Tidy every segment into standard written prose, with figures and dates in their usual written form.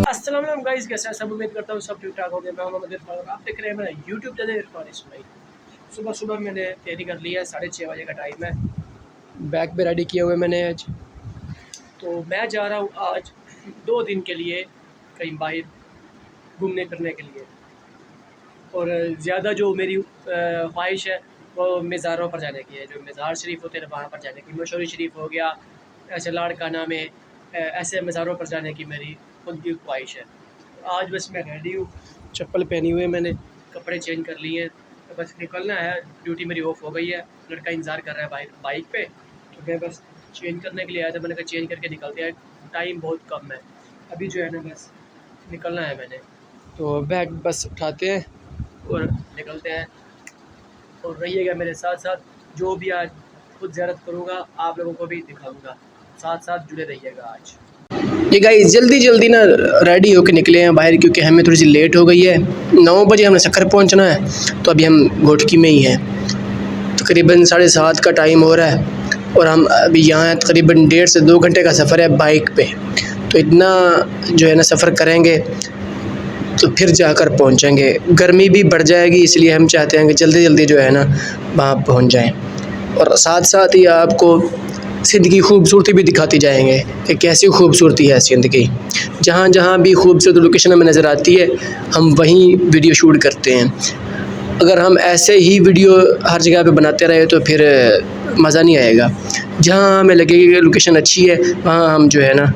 अस्सलाम वालेकुम गाइस, कैसे हैं सब? उम्मीद करता हूँ सब ठीक ठाक हो गए। मैं मोहम्मद इरफान और आप देख रहे हैं मेरा यूट्यूब चैनल इरफान इस्माइल। सुबह सुबह मैंने तैयारी कर ली है, 6:30 बजे का टाइम है। बैग पे रेडी किए हुए मैंने आज। तो मैं जा रहा हूँ आज 2 दिन के लिए कहीं बाहर घूमने फिरने के लिए। और ज़्यादा जो मेरी ख्वाहिश है वो मज़ारों पर जाने की है। जो मज़ार शरीफ होते हैं वहाँ पर जाने की, मशहूर शरीफ हो गया, ऐसे लाड़काना में, ऐसे मज़ारों पर जाने की मेरी खुद की ख्वाहिश है। आज बस मैं रेडी हूँ, चप्पल पहनी हुई है मैंने, कपड़े चेंज कर लिए हैं, तो बस निकलना है। ड्यूटी मेरी ऑफ हो गई है, लड़का इंतज़ार कर रहा है बाइक पे। तो मैं बस चेंज करने के लिए आया था, मैंने कहा चेंज करके निकलते हैं, टाइम बहुत कम है अभी जो है ना, बस निकलना है मैंने। तो बैग बस उठाते हैं और निकलते हैं। और रहिएगा मेरे साथ साथ, जो भी आज खुद ज़ियारत करूँगा आप लोगों को भी दिखाऊँगा, साथ साथ जुड़े रहिएगा। आज ये गाइस जल्दी ना रेडी होके निकले हैं बाहर, क्योंकि हमें थोड़ी सी लेट हो गई है। 9 बजे हमें सक्खर पहुंचना है, तो अभी हम घोटकी में ही हैं। तकरीबन 7:30 का टाइम हो रहा है और हम अभी यहाँ तकरीबन 1.5 से 2 घंटे का सफ़र है बाइक पे। तो इतना जो है ना सफ़र करेंगे तो फिर जाकर पहुँचेंगे। गर्मी भी बढ़ जाएगी, इसलिए हम चाहते हैं कि जल्दी जो है ना वहाँ पहुँच जाएँ। और साथ साथ ही आपको सिंध की खूबसूरती भी दिखाती जाएंगे कि कैसी खूबसूरती है सिंध की। जहाँ भी खूबसूरत लोकेशन हमें नज़र आती है हम वहीं वीडियो शूट करते हैं। अगर हम ऐसे ही वीडियो हर जगह पे बनाते रहे तो फिर मज़ा नहीं आएगा। जहाँ हमें लगेगी कि लोकेशन अच्छी है वहाँ हम जो है ना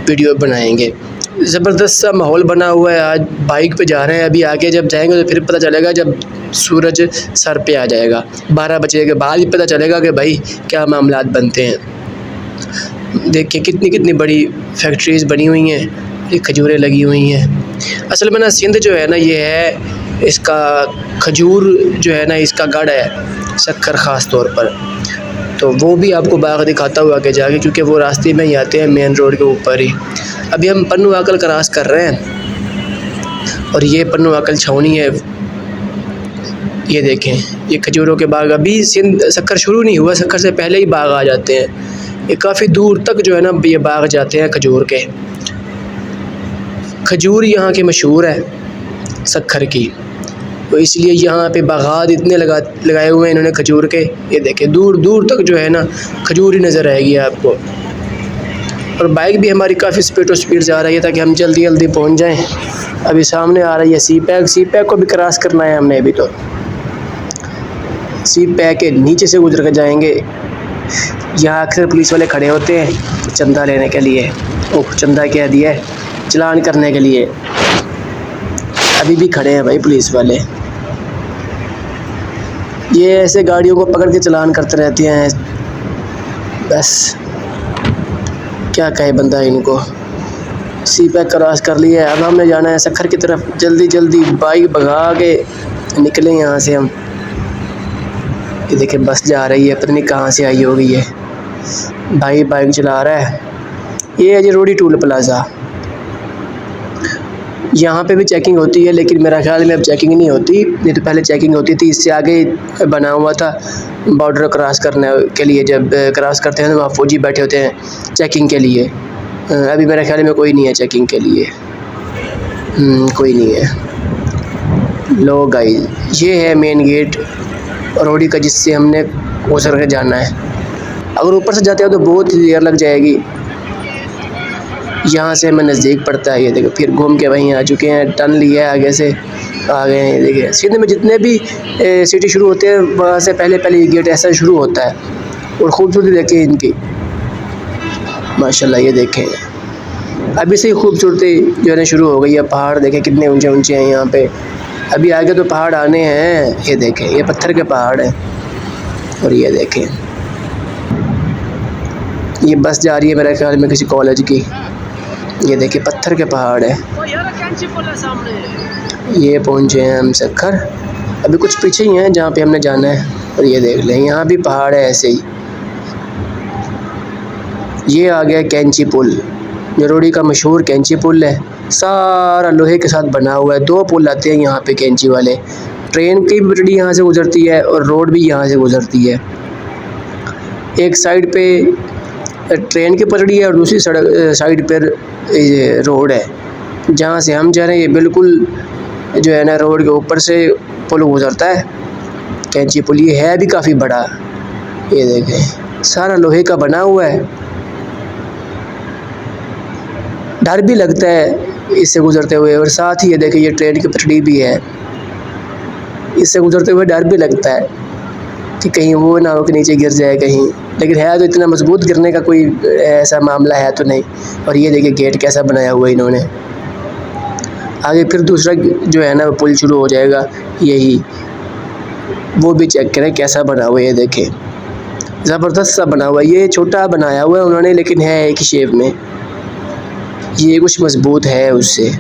वीडियो बनाएंगे। ज़बरदस्त सा माहौल बना हुआ है। आज बाइक पे जा रहे हैं, अभी आगे जब जाएंगे तो फिर पता चलेगा, जब सूरज सर पे आ जाएगा 12 बजे के बाद ही पता चलेगा कि भाई क्या मामलात बनते हैं। देखिए कितनी बड़ी फैक्ट्रीज़ बनी हुई हैं, ये खजूरें लगी हुई हैं। असल में ना सिंध जो है ना ये है, इसका खजूर जो है ना इसका गढ़ है सक्खर ख़ास तौर पर। तो वो भी आपको बाग दिखाता हुआ आगे जाके, क्योंकि वो रास्ते में ही आते हैं मेन रोड के ऊपर ही। अभी हम पन्नू आकल क्रॉस कर रहे हैं और ये पन्नू आकल छावनी है। ये देखें ये खजूरों के बाग। अभी सिंध सक्खर शुरू नहीं हुआ, सक्खर से पहले ही बाग आ जाते हैं। ये काफ़ी दूर तक जो है ना ये बाग जाते हैं खजूर के। खजूर यहाँ के मशहूर है सक्खर की, तो इसलिए यहाँ पे बागात इतने लगाए हुए हैं इन्होंने खजूर के। ये देखें दूर तक जो है ना खजूर ही नज़र आएगी आपको। और बाइक भी हमारी काफ़ी स्पीड जा रही है ताकि हम जल्दी पहुँच जाएं। अभी सामने आ रही है सी पैक को भी क्रॉस करना है हमने। अभी तो सी पैक के नीचे से गुजर कर जाएंगे। यहाँ अक्सर पुलिस वाले खड़े होते हैं चंदा लेने के लिए। ओह चंदा कह दिया है, चलान करने के लिए। अभी भी खड़े हैं भाई पुलिस वाले। ये ऐसे गाड़ियों को पकड़ के चलान करते रहते हैं, बस क्या कहे बंदा इनको। सी पैक क्रॉस कर लिया है, अब हमने जाना है सक्खर की तरफ। जल्दी बाइक भगा के निकले यहाँ से हम। ये देखिए बस जा रही है, पता नहीं कहाँ से आई होगी ये। भाई बाइक चला रहा है। ये है जी रोडी टूल प्लाज़ा। यहाँ पे भी चेकिंग होती है, लेकिन मेरा ख्याल में अब चेकिंग नहीं होती, नहीं तो पहले चेकिंग होती थी। इससे आगे बना हुआ था बॉर्डर क्रॉस करने के लिए। जब क्रॉस करते हैं तो वहाँ फ़ौजी बैठे होते हैं चेकिंग के लिए। अभी मेरे ख्याल में कोई नहीं है चेकिंग के लिए, कोई नहीं है। लो गाइस ये है मेन गेट रोडी का, जिससे हमने गुजर के जाना है। अगर ऊपर से जाते हो तो बहुत ही देर लग जाएगी। यहाँ से हमें नज़दीक पड़ता है। ये देखो फिर घूम के वहीं आ चुके हैं, टर्न लिया है, आगे से आ गए हैं। ये देखिए सिंध में जितने भी सिटी शुरू होते हैं वहाँ से पहले ये गेट ऐसा शुरू होता है। और खूबसूरती देखिए इनकी माशाल्लाह। ये देखें अभी से ही खूबसूरती जो है ना शुरू हो गई है। पहाड़ देखें कितने ऊंचे हैं यहाँ पे। अभी आगे तो पहाड़ आने हैं। ये देखें ये पत्थर के पहाड़ हैं। और ये देखें ये बस जा रही है मेरे ख्याल में किसी कॉलेज की। ये देखिए पत्थर के पहाड़ है। ये पहुँचे हैं हम सक्खर, अभी कुछ पीछे ही हैं जहाँ पे हमने जाना है। और ये देख लें यहाँ भी पहाड़ है ऐसे ही। ये आ गया कैंची पुल, जो रोडी का मशहूर कैंची पुल है। सारा लोहे के साथ बना हुआ है। 2 पुल आते हैं यहाँ पे कैंची वाले, ट्रेन की भी पटड़ी यहाँ से गुजरती है और रोड भी यहाँ से गुजरती है। एक साइड पे ट्रेन की पटड़ी है और दूसरी साइड पर रोड है। जहाँ से हम जा रहे हैं ये बिल्कुल जो है ना रोड के ऊपर से पुल गुजरता है, कैंची पुल। ये है भी काफ़ी बड़ा, ये देखें सारा लोहे का बना हुआ है। डर भी लगता है इससे गुजरते हुए, और साथ ही ये देखें ये ट्रेन की पटड़ी भी है। इससे गुजरते हुए डर भी लगता है कि कहीं वो ना हो कि नीचे गिर जाए कहीं, लेकिन है तो इतना मजबूत गिरने का कोई ऐसा मामला है तो नहीं। और ये देखिए गेट कैसा बनाया हुआ है इन्होंने। आगे फिर दूसरा जो है ना पुल शुरू हो जाएगा, यही वो भी चेक करें कैसा बना हुआ है। ये देखें ज़बरदस्त सा बना हुआ है। ये छोटा बनाया हुआ है उन्होंने, लेकिन है एक ही शेप में। ये कुछ मजबूत है उससे,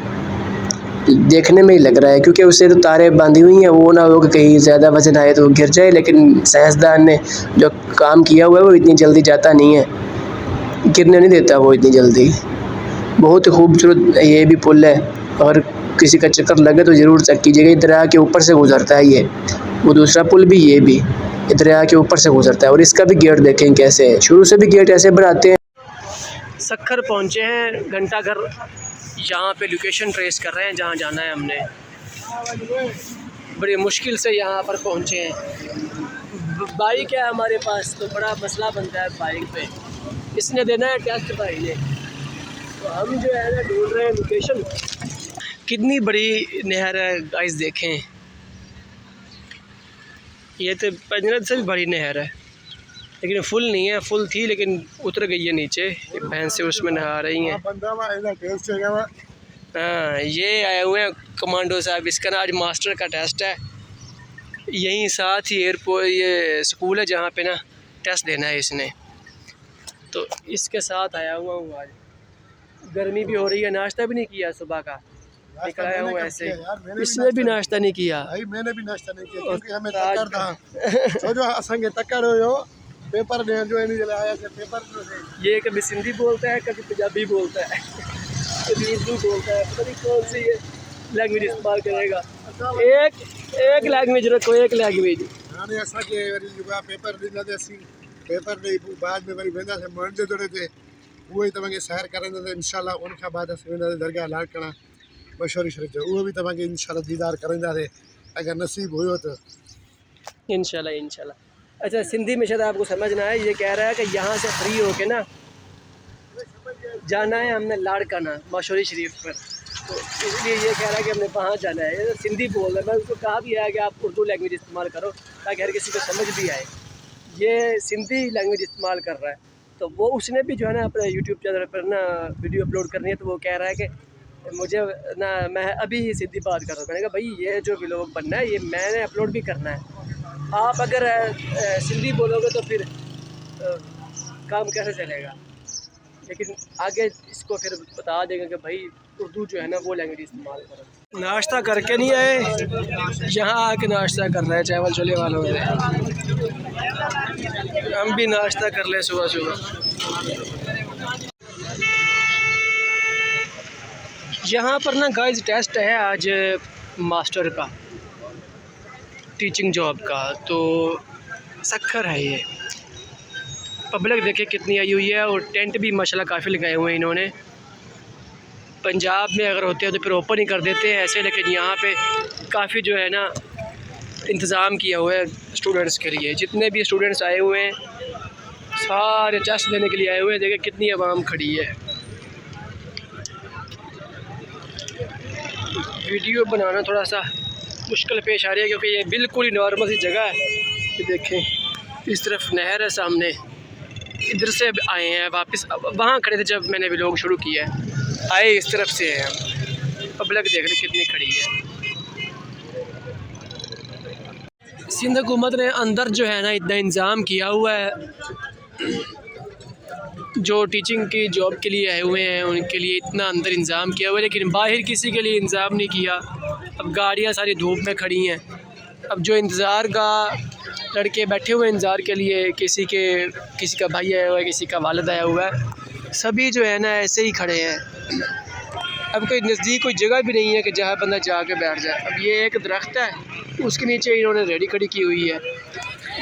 देखने में ही लग रहा है, क्योंकि उससे तो तारें बांधी हुई हैं, वो ना हो कि कहीं ज़्यादा वजन आए तो गिर जाए। लेकिन साइंसदान ने जो काम किया हुआ है वो इतनी जल्दी जाता नहीं है, गिरने नहीं देता वो इतनी जल्दी। बहुत ही खूबसूरत ये भी पुल है, और किसी का चक्कर लगे तो ज़रूर चेक कीजिएगा। दरिया के ऊपर से गुजरता है ये, वो दूसरा पुल भी, ये भी दरिया के ऊपर से गुजरता है। और इसका भी गेट देखें कैसे है, शुरू से भी गेट ऐसे बनाते हैं। सक्खर पहुँचे हैं, घंटाघर यहाँ पे लोकेशन ट्रेस कर रहे हैं जहाँ जाना है हमने। बड़ी मुश्किल से यहाँ पर पहुँचे हैं। बाइक है हमारे पास तो बड़ा मसला बनता है बाइक पे, इसने देना है टेस्ट भाई ने, तो हम जो है ना ढूंढ रहे हैं लोकेशन। कितनी बड़ी नहर है गाइस, देखें ये तो पंजरत से भी बड़ी नहर है, लेकिन फुल नहीं है। फुल थी लेकिन उतर गई है नीचे, ये भैंसें उसमें नहा रही हैं। हाँ, ये आए हुए हैं कमांडो साहब, इसका ना आज मास्टर का टेस्ट है। यहीं साथ ही एयरपोर्ट ये स्कूल है जहाँ पे ना टेस्ट देना है इसने, तो इसके साथ आया हुआ हूँ आज। गर्मी भी हो रही है, नाश्ता भी नहीं किया सुबह का, निकल आया हूँ ऐसे। इसने भी नाश्ता नहीं किया, मैंने भी नाश्ता नहीं किया क्योंकि हमें तक्कर था। तो जो असंगे तक्कर हो पेपर ने जो नहीं आया से पेपर ये कभी सिंधी बोलता है, कभी पंजाबी बोलता है, कभी उर्दू बोलता है, पता नहीं कौन सी ये लैंग्वेज इस्तेमाल करेगा। एक लैंग्वेज रखो, एक लैंग्वेज। हाने ऐसा कि युवा पेपर ॾींदा सी, पेपर ॾेई बाद में वरी वेंदा से मंझि जोड़े ते उहो ई तव्हांखे सैर करंदा ते इंशाल्लाह उन खां बाद असीं वेंदासीं दरगाह लाड़काना मशहूरी शरीफ जो, उहो भी तव्हांखे इंशाल्लाह दीदार कराईंदासीं अगर नसीब हुयो तो इंशाल्लाह। अच्छा, सिंधी में शायद आपको समझना है, ये कह रहा है कि यहाँ से फ्री होके ना जाना है हमने लाड़काना मशहूरी शरीफ पर, तो इसलिए ये कह रहा है कि हमने वहाँ जाना है। ये सिंधी बोल रहा है, मैं उसको कहा भी है कि आप उर्दू लैंग्वेज इस्तेमाल करो ताकि हर किसी को समझ भी आए। ये सिंधी लैंग्वेज इस्तेमाल कर रहा है, तो वो उसने भी जो है ना अपने यूट्यूब चैनल पर ना वीडियो अपलोड करनी है, तो वो कह रहा है कि मुझे ना मैं अभी ही सिंधी बात कर रहा हूँ। मैंने कहा भाई ये जो व्लॉग बनना है ये मैंने अपलोड भी करना है, आप अगर सिंधी बोलोगे तो फिर काम कैसे चलेगा। लेकिन आगे इसको फिर बता देंगे कि भाई उर्दू जो है ना वो लैंग्वेज इस्तेमाल करो। नाश्ता करके नहीं आए, यहाँ आके नाश्ता कर रहे हैं चावल छोले वालों में। हम भी नाश्ता कर ले सुबह सुबह। यहाँ पर ना गाइस टेस्ट है आज मास्टर का, टीचिंग जॉब का, तो सक्खर है ये। पब्लिक देखे कितनी आई हुई है, और टेंट भी माशाल्लाह काफ़ी लगाए हुए हैं इन्होंने। पंजाब में अगर होते हैं तो फिर ओपन ही कर देते हैं ऐसे, लेकिन यहाँ पे काफ़ी जो है ना इंतज़ाम किया हुआ है स्टूडेंट्स के लिए। जितने भी स्टूडेंट्स आए हुए हैं सारे टेस्ट देने के लिए आए हुए हैं। देखें कितनी आवाम खड़ी है। वीडियो बनाना थोड़ा सा मुश्किल पेश आ रही है क्योंकि ये बिल्कुल ही नॉर्मल सी जगह है। ये देखें इस तरफ नहर है सामने, इधर से आए हैं वापस, वहाँ खड़े थे जब मैंने व्लॉग शुरू किया है, आए इस तरफ से हैं हम। पब्लिक देख रहे कितनी खड़ी है। सिंध हुकूमत ने अंदर जो है ना इतना इंतज़ाम किया हुआ है, जो टीचिंग की जॉब के लिए आए हुए हैं उनके लिए इतना अंदर इंतज़ाम किया हुआ है, लेकिन बाहर किसी के लिए इंतज़ाम नहीं किया। अब गाड़ियाँ सारी धूप में खड़ी हैं, अब जो इंतज़ार का लड़के बैठे हुए इंतज़ार के लिए, किसी का भाई आया हुआ है, किसी का वालिद आया हुआ है, सभी जो है ना ऐसे ही खड़े हैं। अब कोई नज़दीक कोई जगह भी नहीं है कि जहाँ बंदा जाके बैठ जाए। अब ये एक दरख्त है, उसके नीचे इन्होंने रेडी खड़ी की हुई है,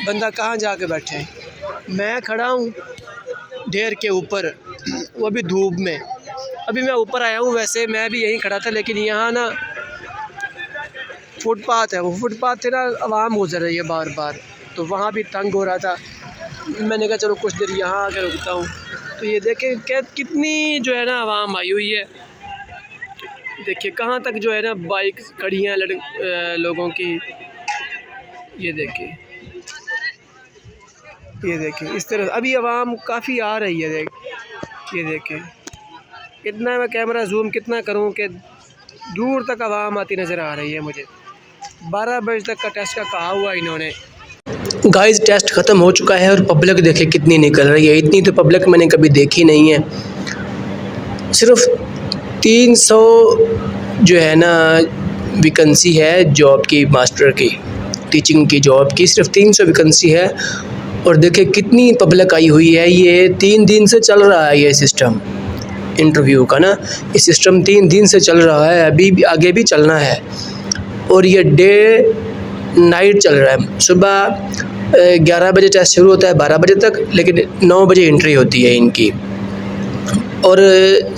बंदा कहाँ जाके बैठे। मैं खड़ा हूँ ढेर के ऊपर, वो भी धूप में। अभी मैं ऊपर आया हूँ, वैसे मैं भी यहीं खड़ा था, लेकिन यहाँ ना फुटपाथ है, वो फुटपाथ से ना आवाम गुजर रही है बार बार, तो वहाँ भी तंग हो रहा था। मैंने कहा चलो कुछ देर यहाँ आकर रुकता हूँ। तो ये देखें क्या कितनी जो है ना आवाम आई हुई है। देखिए कहाँ तक जो है ना बाइक खड़ी हैं लोगों की। ये देखिए इस तरह अभी आवाम काफ़ी आ रही है। ये देखें कितना मैं कैमरा जूम कितना करूं कि दूर तक आवाम आती नज़र आ रही है मुझे। 12 बजे तक का टेस्ट का कहा हुआ इन्होंने। गाइस टेस्ट ख़त्म हो चुका है और पब्लिक देखे कितनी निकल रही है। इतनी तो पब्लिक मैंने कभी देखी नहीं है। सिर्फ 300 जो है ना वैकेंसी है जॉब की, मास्टर की टीचिंग की जॉब की सिर्फ 300 वैकेंसी है। और देखिए कितनी पब्लिक आई हुई है। ये 3 दिन से चल रहा है ये सिस्टम इंटरव्यू का ना, ये सिस्टम 3 दिन से चल रहा है, अभी भी आगे भी चलना है। और ये डे नाइट चल रहा है। सुबह 11 बजे टेस्ट शुरू होता है 12 बजे तक, लेकिन 9 बजे एंट्री होती है इनकी। और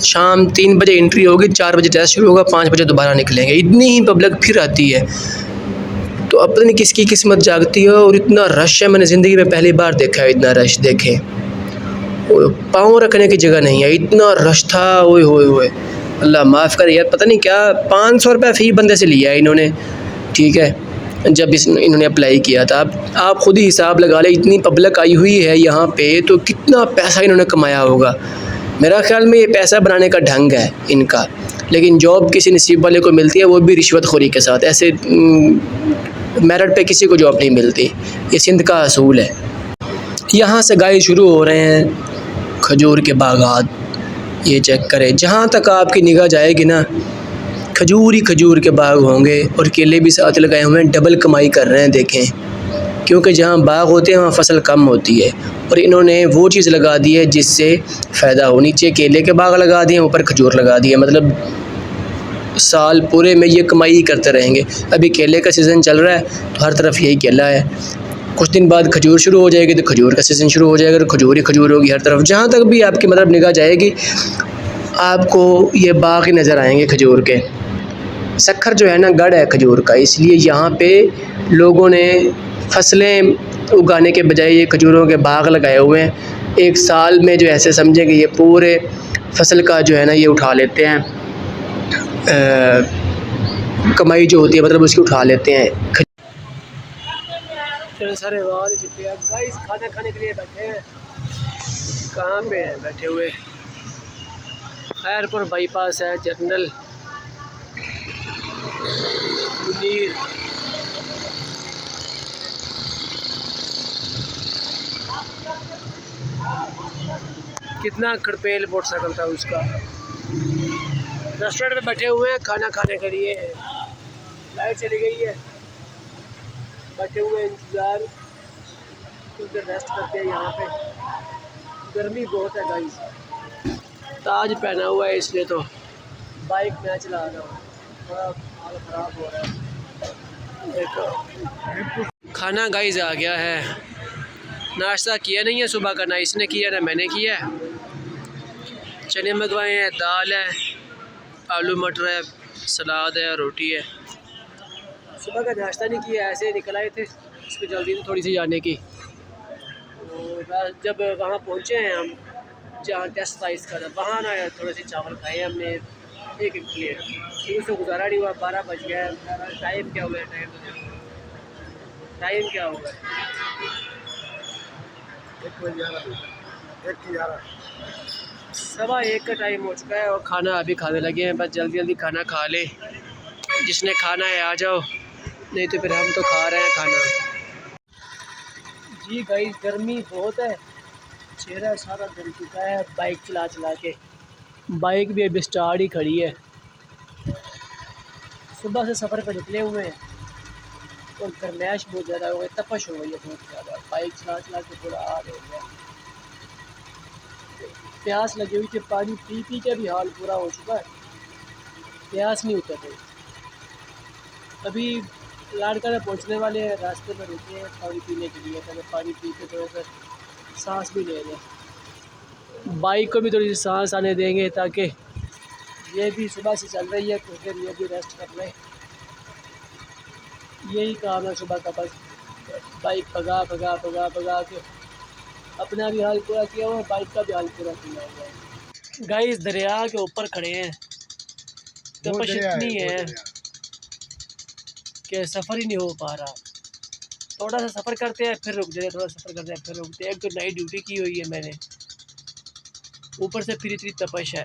शाम 3 बजे एंट्री होगी, 4 बजे टेस्ट शुरू होगा, 5 बजे दोबारा निकलेंगे। इतनी ही पब्लिक फिर आती है, तो अब पता नहीं किसकी किस्मत जागती है। और इतना रश है, मैंने ज़िंदगी में पहली बार देखा है इतना रश। देखें पाँव रखने की जगह नहीं है, इतना रश था। ओए होए होए, अल्लाह माफ़ करे यार। पता नहीं क्या 500 रुपये फ़ी बंदे से लिया है इन्होंने, ठीक है, जब इन्होंने अप्लाई किया था। अब आप खुद ही हिसाब लगा लें, इतनी पब्लिक आई हुई है यहाँ पे, तो कितना पैसा इन्होंने कमाया होगा। मेरा ख्याल में ये पैसा बनाने का ढंग है इनका। लेकिन जॉब किसी नसीब वाले को मिलती है, वो भी रिश्वतखोरी के साथ। ऐसे मेरिट पे किसी को जॉब नहीं मिलती, ये सिंध का असूल है। यहाँ से गाइस शुरू हो रहे हैं खजूर के बागात। ये चेक करें, जहाँ तक आपकी निगाह जाएगी ना खजूर ही खजूर के बाग होंगे। और केले भी साथ लगाए हुए हैं, डबल कमाई कर रहे हैं देखें, क्योंकि जहाँ बाग होते हैं वहाँ फसल कम होती है, और इन्होंने वो चीज़ लगा दी है जिससे फ़ायदा हो। नीचे केले के बाग लगा दिए, ऊपर खजूर लगा दिए, मतलब साल पूरे में ये कमाई ही करते रहेंगे। अभी केले का सीज़न चल रहा है तो हर तरफ यही केला है, कुछ दिन बाद खजूर शुरू हो जाएगी तो खजूर का सीज़न शुरू हो जाएगा, तो खजूर ही खजूर होगी हर तरफ। जहाँ तक भी आपकी मतलब निगाह जाएगी आपको ये बाग ही नज़र आएंगे खजूर के। सक्खर जो है ना गढ़ है खजूर का, इसलिए यहाँ पे लोगों ने फसलें उगाने के बजाय ये खजूरों के बाग लगाए हुए हैं। एक साल में जो ऐसे समझें कि ये पूरे फसल का जो है ना ये उठा लेते हैं, कमाई जो होती है मतलब उसकी उठा लेते हैं। सारे गाइस खाना खाने के लिए बैठे हैं। कहाँ पे हैं बैठे हुए? खैरपुर बाईपास है, जनरल मुनीर। कितना खड़पेल मोटरसाइकिल था उसका। रेस्टोरेंट में बैठे हुए हैं खाना खाने के लिए। लाइट चली गई है, बैठे हुए इंतज़ार, कुछ देर रेस्ट करते हैं। यहाँ पे गर्मी बहुत है गाइस। ताज पहना हुआ है इसलिए तो बाइक मैं चला रहा हूँ, थोड़ा हाल ख़राब हो रहा है। देखो खाना गाइस आ गया है। नाश्ता किया नहीं है सुबह का, ना इसने किया ना मैंने किया। चने मंगवाए हैं, दाल है, आलू मटर है, सलाद है और रोटी है। सुबह का नाश्ता नहीं किया, ऐसे ही निकल आए थे, उसको जल्दी थी थोड़ी सी जाने की। तो जब वहाँ पहुँचे हैं हम जहाँ टेस्ट था इसका, वहाँ ना थोड़े से चावल खाए हमने, एक प्लेट, फिर उससे गुजारा नहीं हुआ। 12 बज गया। टाइम क्या हुआ है? टाइम क्या होगा? 1:15 का टाइम हो चुका है और खाना अभी खाने लगे हैं। बस जल्दी जल्दी खाना खा ले, जिसने खाना है आ जाओ, नहीं तो फिर हम तो खा रहे हैं खाना। जी गाइस गर्मी बहुत है, चेहरा सारा जल चुका है बाइक चला चला के। बाइक भी अभी स्टार्ट ही खड़ी है। सुबह से सफ़र पर निकले हुए हैं और गर्मैश बहुत ज़्यादा हो गई, तपश हो गई है बहुत ज़्यादा। बाइक चला चला के थोड़ा हाल हो गया, प्यास लगी हुई थी, पानी पी पी के भी हाल पूरा हो चुका है। प्यास नहीं उतर रही। अभी लाड़काना पहुंचने वाले हैं, रास्ते में रुके हैं पानी पीने के लिए, पहले पानी पी के थोड़ा सा सांस भी ले लें। बाइक को भी थोड़ी सी सांस आने देंगे ताकि ये भी सुबह से चल रही है तो फिर ये भी रेस्ट कर लें। यही काम है सुबह का, बस बाइक भगा भगा भगा भगा के अपना भी हाल पूरा किया हुआ है, बाइक का भी हाल पूरा किया हुआ है। गाइस दरिया के ऊपर खड़े हैं, वो तपश दरिया इतनी वो है दरिया। कि सफ़र ही नहीं हो पा रहा। थोड़ा सा सफ़र करते हैं फिर रुक जाते हैं, थोड़ा सफ़र करते हैं फिर रुकते हैं। एक तो नाइट ड्यूटी की हुई है मैंने, ऊपर से फिर इतनी तपश है।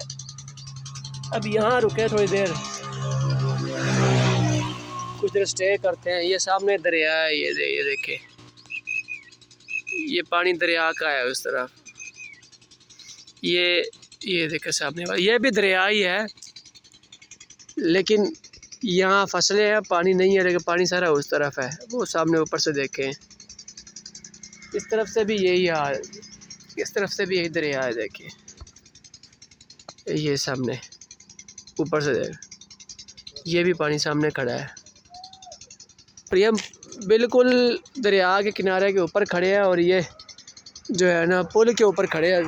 अब यहाँ रुके थोड़ी देर, कुछ देर स्टे करते हैं। ये सामने दरिया है, ये देखे, ये पानी दरिया का है उस तरफ। ये देखे सामने वाला, ये भी दरिया ही है लेकिन यहाँ फसलें हैं, पानी नहीं है, लेकिन पानी सारा उस तरफ है। वो सामने ऊपर से देखें, इस तरफ से भी यही हाल, इस तरफ से भी यही दरिया है। देखिए ये सामने ऊपर से देख, ये भी पानी सामने खड़ा है। और ये हम बिल्कुल दरिया के किनारे के ऊपर खड़े हैं और ये जो है ना पुल के ऊपर खड़े हैं,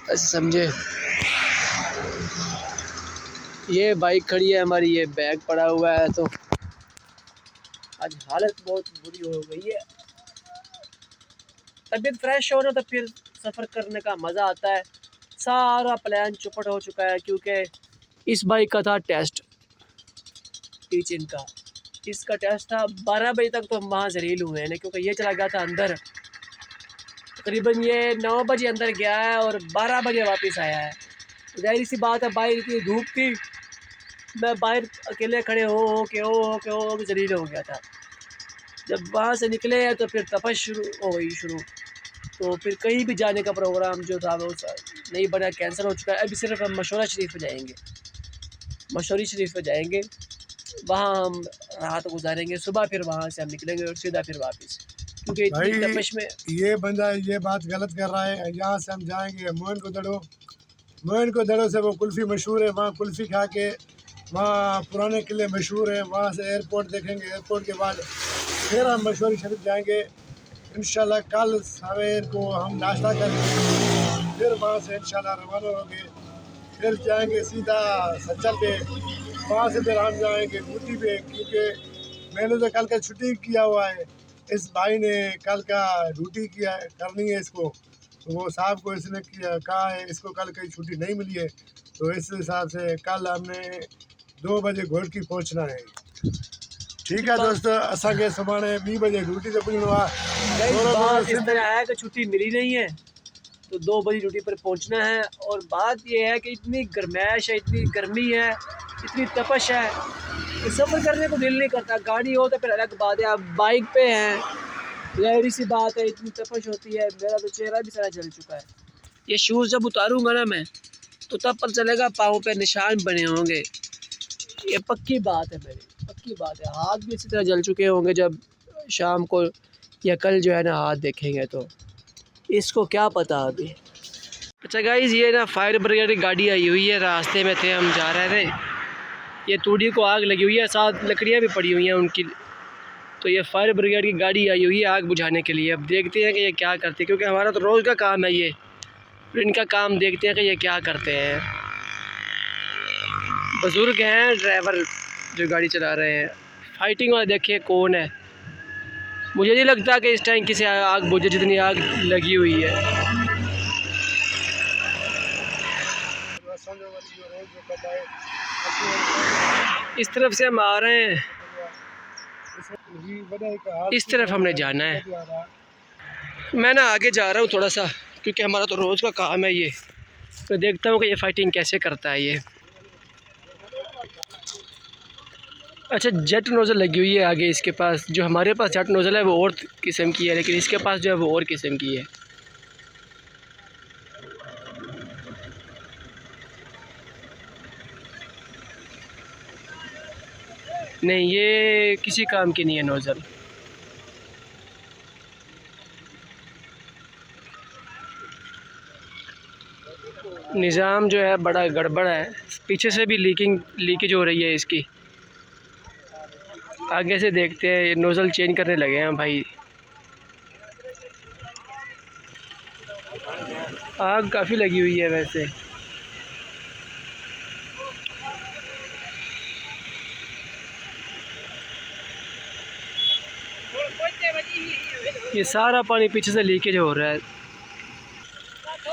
ऐसे समझे। ये बाइक खड़ी है हमारी, ये बैग पड़ा हुआ है, तो आज हालत बहुत बुरी हो गई है। तबीयत फ्रेश हो ना तो फिर सफ़र करने का मज़ा आता है। सारा प्लान चौपट हो चुका है क्योंकि इस बाइक का था टेस्ट टीचिंग का। इसका टेस्ट था 12 बजे तक, तो हम वहाँ जलील हुए हैं क्योंकि ये चला गया था अंदर। तकरीबन ये 9 बजे अंदर गया है और 12 बजे वापस आया है। जाहिर सी बात है, बाहर इतनी धूप थी, मैं बाहर अकेले खड़े हो के जलील हो गया था। जब वहाँ से निकले हैं तो फिर तपश शुरू हो गई शुरू, तो फिर कहीं भी जाने का प्रोग्राम जो था वो नहीं बना, कैंसिल हो चुका है। अभी सिर्फ हम मशवरा शरीफ में जाएंगे, मशवरी शरीफ में जाएंगे, वहाँ हम रात गुजारेंगे। सुबह फिर वहाँ से हम निकलेंगे और सीधा फिर वापस, क्योंकि इतनी भाई तपश में। ये बंदा ये बात गलत कर रहा है। यहाँ से हम जाएंगे मोइन को दड़ो, मोइन को दड़ो से वो कुल्फ़ी मशहूर है, वहाँ कुल्फ़ी खा के वहाँ पुराने किले मशहूर हैं, वहाँ से एयरपोर्ट देखेंगे। एयरपोर्ट के बाद फिर हम मशवरी शरीफ जाएंगे। इंशाल्लाह कल सवेर को हम नाश्ता करेंगे, फिर वहाँ से इंशाल्लाह रवाना होंगे, फिर जाएंगे सीधा सच्चर पे। वहाँ से फिर हम जाएंगे ड्यूटी पे, क्योंकि मैंने तो कल का छुट्टी किया हुआ है, इस भाई ने कल का ड्यूटी किया करनी है इसको, तो वो साहब को इसने किया कहा है इसको कल कहीं छुट्टी नहीं मिली है, तो इस हिसाब से कल हमने 2 बजे घोड़की पहुँचना है। ठीक है दोस्तों, असांखे सुभाणे 2 बजे ड्यूटी ते पुॼणो आहे। बात इस तरह है कि छुट्टी मिली नहीं है तो 2 बजे ड्यूटी पर पहुंचना है। और बात यह है कि इतनी गर्मैश है, इतनी गर्मी है, इतनी तपश है कि सफ़र करने को दिल नहीं करता। गाड़ी हो तो फिर अलग बात है, आप बाइक पे हैं, जाहिर सी बात है इतनी तपश होती है। मेरा तो चेहरा भी सारा जल चुका है। ये शूज़ जब उतारूँगा ना मैं, तो तब पता चलेगा पाँव पे निशान बने होंगे। ये पक्की बात है मेरी, पक्की बात है। हाथ भी इसी तरह जल चुके होंगे जब शाम को या कल जो है ना हाथ देखेंगे तो, इसको क्या पता अभी। अच्छा गाइस, ये ना फायर ब्रिगेड की गाड़ी आई हुई है, रास्ते में थे हम जा रहे थे, ये तूड़ी को आग लगी हुई है, साथ लकड़ियाँ भी पड़ी हुई हैं उनकी, तो ये फायर ब्रिगेड की गाड़ी आई हुई है आग बुझाने के लिए। अब देखते हैं कि ये क्या करते हैं, क्योंकि हमारा तो रोज़ का काम है ये, फिर इनका काम देखते हैं कि ये क्या करते हैं। बुज़ुर्ग हैं ड्राइवर जो गाड़ी चला रहे हैं। फाइटिंग वाला देखिए कौन है, मुझे नहीं लगता कि इस टाइम किसी आग बुझे जितनी आग लगी हुई है। इस तरफ से हम आ रहे हैं, इस तरफ हमने जाना है। मैं ना आगे जा रहा हूँ थोड़ा सा, क्योंकि हमारा तो रोज़ का काम है ये, तो देखता हूँ कि ये फाइटिंग कैसे करता है ये। अच्छा, जेट नोज़ल लगी हुई है आगे इसके पास। जो हमारे पास जेट नोज़ल है वो और किस्म की है, लेकिन इसके पास जो है वो और किस्म की है। नहीं, ये किसी काम की नहीं है नोज़ल। निज़ाम जो है बड़ा गड़बड़ है, पीछे से भी लीकेज हो रही है इसकी। आगे से देखते हैं, ये नोज़ल चेंज करने लगे हैं भाई। आग काफ़ी लगी हुई है वैसे। ये सारा पानी पीछे से लीकेज हो रहा है।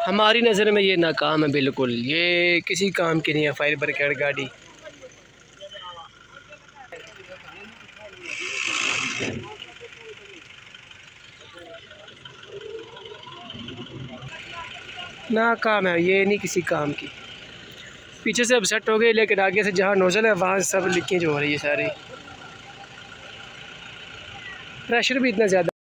हमारी नज़र में ये नाकाम है बिल्कुल, ये किसी काम की नहीं है फायर ब्रिगेड गाड़ी। नाकाम है ये, नहीं किसी काम की। पीछे से अब सेट हो गई, लेकिन आगे से जहाँ नोज़ल है वहाँ सब लीकेज हो रही है सारी। प्रेशर भी इतना ज़्यादा